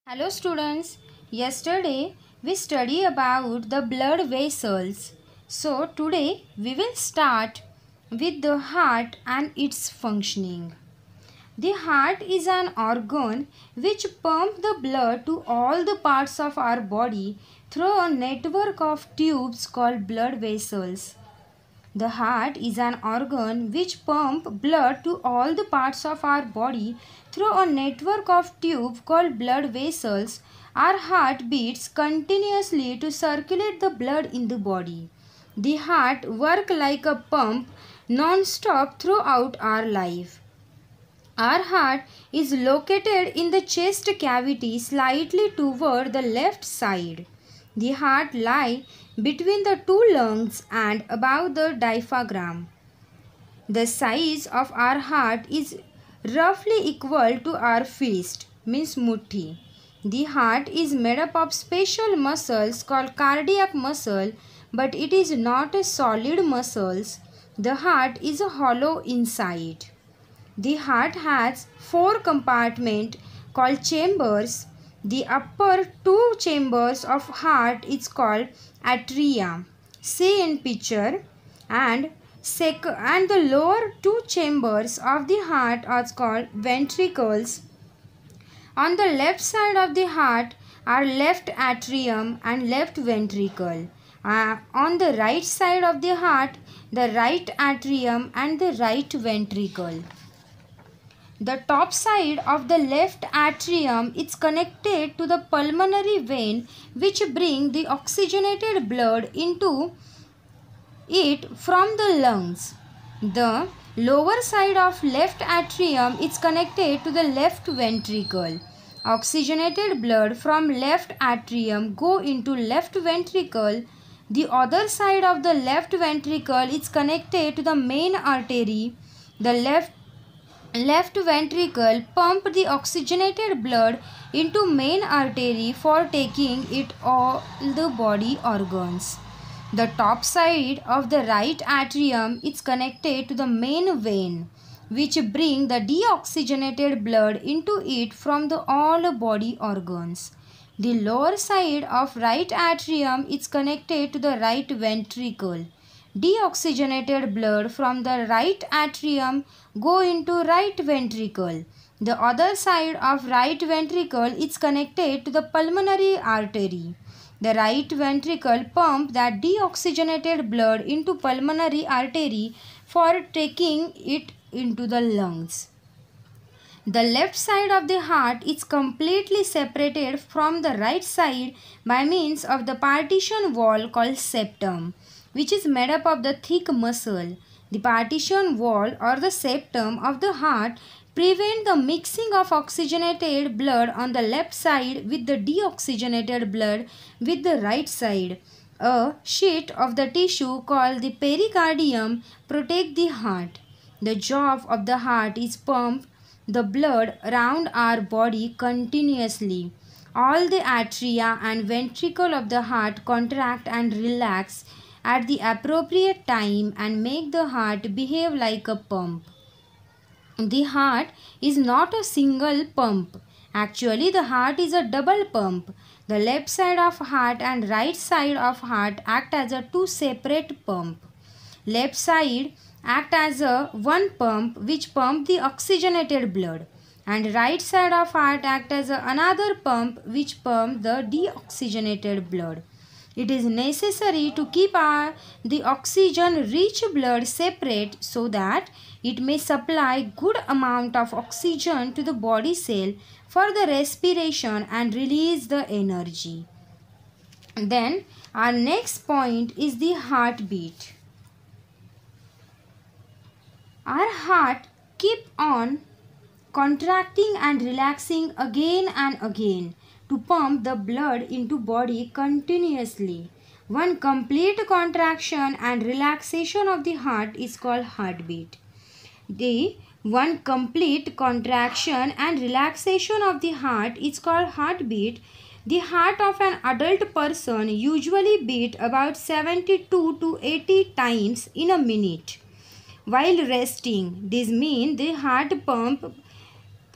Hello students, yesterday we studied about the blood vessels. So today we will start with the heart and its functioning. The heart is an organ which pumps the blood to all the parts of our body through a network of tubes called blood vessels. The heart is an organ which pumps blood to all the parts of our body through a network of tubes called blood vessels. Our heart beats continuously to circulate the blood in the body. The heart works like a pump non-stop throughout our life. Our heart is located in the chest cavity slightly toward the left side. The heart lies between the two lungs and above the diaphragm. The size of our heart is roughly equal to our fist, means mutti. The heart is made up of special muscles called cardiac muscle, but it is not a solid muscle. The heart is hollow inside. The heart has four compartments called chambers. The upper two chambers of heart is called atria. See in picture. And the lower two chambers of the heart are called ventricles. On the left side of the heart are left atrium and left ventricle. On the right side of the heart, the right atrium and the right ventricle. The top side of the left atrium is connected to the pulmonary vein which bring the oxygenated blood into it from the lungs. The lower side of left atrium is connected to the left ventricle. Oxygenated blood from left atrium go into left ventricle. The other side of the left ventricle is connected to the main artery. The left ventricle pump the oxygenated blood into main artery for taking it all the body organs. The top side of the right atrium is connected to the main vein which bring the deoxygenated blood into it from the all body organs. The lower side of right atrium is connected to the right ventricle. Deoxygenated blood from the right atrium go into right ventricle. The other side of right ventricle is connected to the pulmonary artery. The right ventricle pump that deoxygenated blood into pulmonary artery for taking it into the lungs. The left side of the heart is completely separated from the right side by means of the partition wall called septum, which is made up of the thick muscle. The partition wall or the septum of the heart prevent the mixing of oxygenated blood on the left side with the deoxygenated blood with the right side. A sheet of the tissue called the pericardium protect the heart. The job of the heart is pump the blood around our body continuously. All the atria and ventricle of the heart contract and relax at the appropriate time and make the heart behave like a pump. The heart is not a single pump. Actually, the heart is a double pump. The left side of heart and right side of heart act as a two separate pump. Left side act as a one pump which pump the oxygenated blood, and right side of heart act as another pump which pump the deoxygenated blood. It is necessary to keep the oxygen rich blood separate so that it may supply good amount of oxygen to the body cell for the respiration and release the energy. Then our next point is the heartbeat. Our heart keep on contracting and relaxing again and again to pump the blood into body continuously. One complete contraction and relaxation of the heart is called heartbeat. The one complete contraction and relaxation of the heart is called heartbeat. The heart of an adult person usually beat about 72 to 80 times in a minute. While resting, this means the heart pump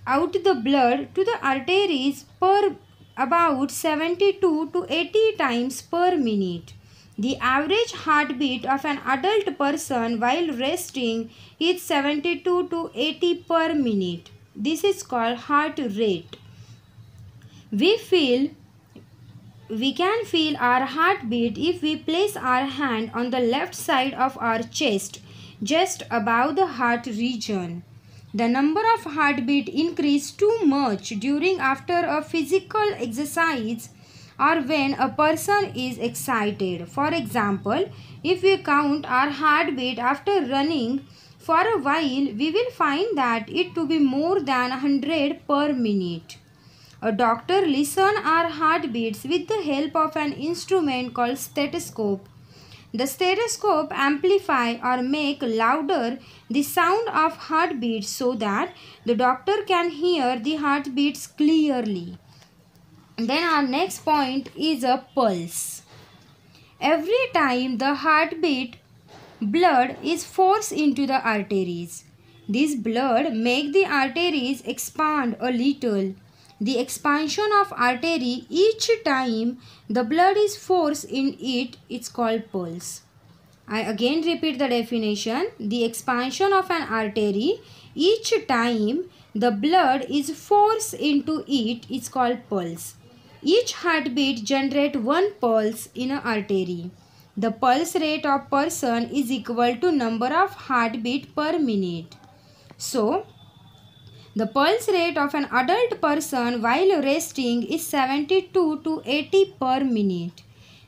out the blood to the arteries per about 72 to 80 times per minute. The average heartbeat of an adult person while resting is 72 to 80 per minute. This is called heart rate. We can feel our heartbeat if we place our hand on the left side of our chest, just above the heart region. The number of heartbeat increase too much during after a physical exercise or when a person is excited. For example, if we count our heartbeat after running for a while, we will find that it to be more than 100 per minute. A doctor listens our heartbeats with the help of an instrument called stethoscope. The stethoscope amplify or make louder the sound of heartbeats so that the doctor can hear the heartbeats clearly. Then our next point is a pulse. Every time the heartbeat, blood is forced into the arteries. This blood make the arteries expand a little. The expansion of artery each time the blood is forced in it is called pulse. I again repeat the definition. The expansion of an artery each time the blood is forced into it is called pulse. Each heartbeat generates one pulse in an artery. The pulse rate of person is equal to number of heartbeat per minute. So, the pulse rate of an adult person while resting is 72 to 80 per minute.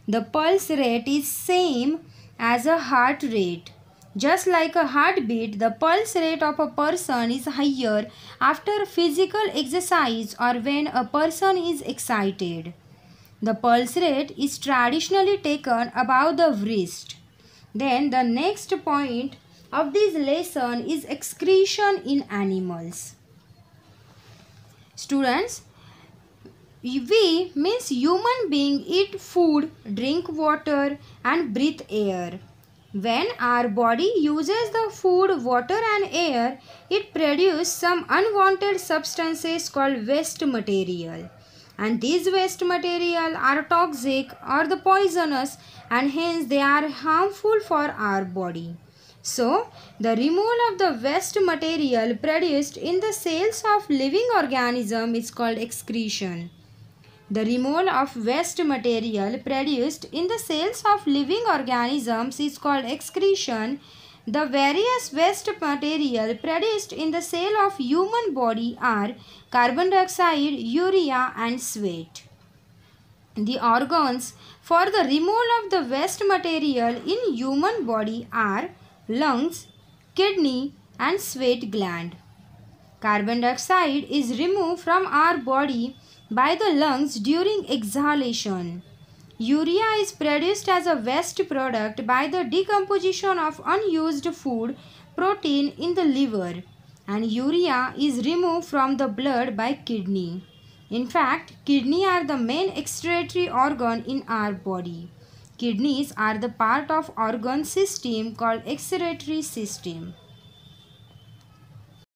The pulse rate is same as a heart rate. Just like a heartbeat, the pulse rate of a person is higher after physical exercise or when a person is excited. The pulse rate is traditionally taken above the wrist. Then the next point of this lesson is excretion in animals. Students, we means human being eat food, drink water and breathe air. When our body uses the food, water and air, it produces some unwanted substances called waste material. And these waste material are toxic or the poisonous and hence they are harmful for our body. So, the removal of the waste material produced in the cells of living organism is called excretion. The removal of waste material produced in the cells of living organisms is called excretion. The various waste material produced in the cell of human body are carbon dioxide, urea and sweat. The organs for the removal of the waste material in human body are lungs, kidney and sweat gland. Carbon dioxide is removed from our body by the lungs during exhalation. Urea is produced as a waste product by the decomposition of unused food protein in the liver, and urea is removed from the blood by kidney. In fact, kidney are the main excretory organ in our body. Kidneys are the part of organ system called excretory system.